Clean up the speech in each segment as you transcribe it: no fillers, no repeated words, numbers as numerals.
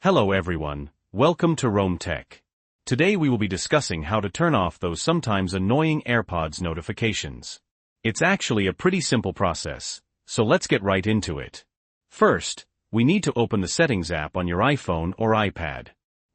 Hello everyone, welcome to Rome Tech. Today we will be discussing how to turn off those sometimes annoying AirPods notifications. It's actually a pretty simple process, so let's get right into it. First, we need to open the Settings app on your iPhone or iPad.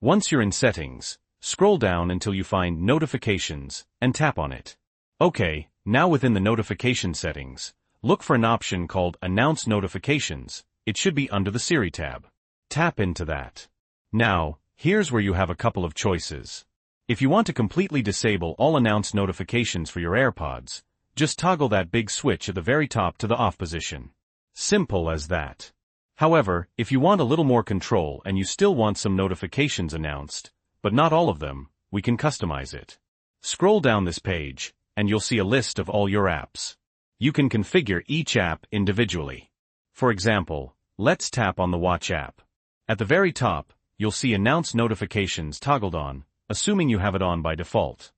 Once you're in Settings, scroll down until you find Notifications and tap on it. Okay, now within the notification settings, look for an option called Announce Notifications. It should be under the Siri tab. Tap into that. Now, here's where you have a couple of choices. If you want to completely disable all announced notifications for your AirPods, just toggle that big switch at the very top to the off position. Simple as that. However, if you want a little more control and you still want some notifications announced, but not all of them, we can customize it. Scroll down this page, and you'll see a list of all your apps. You can configure each app individually. For example, let's tap on the Watch app. At the very top, you'll see Announce Notifications toggled on, assuming you have it on by default.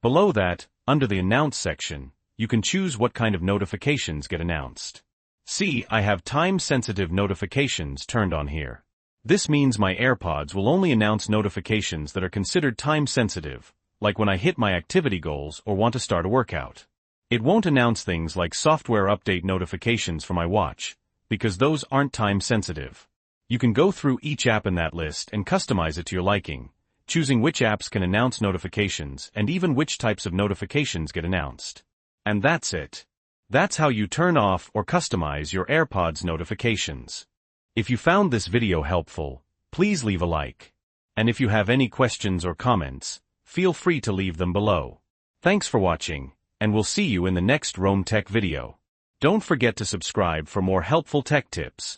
Below that, under the Announce section, you can choose what kind of notifications get announced. See, I have time-sensitive notifications turned on here. This means my AirPods will only announce notifications that are considered time-sensitive, like when I hit my activity goals or want to start a workout. It won't announce things like software update notifications for my watch, because those aren't time-sensitive. You can go through each app in that list and customize it to your liking, choosing which apps can announce notifications and even which types of notifications get announced. And that's it. That's how you turn off or customize your AirPods notifications. If you found this video helpful, please leave a like. And if you have any questions or comments, feel free to leave them below. Thanks for watching, and we'll see you in the next Rome Tech video. Don't forget to subscribe for more helpful tech tips.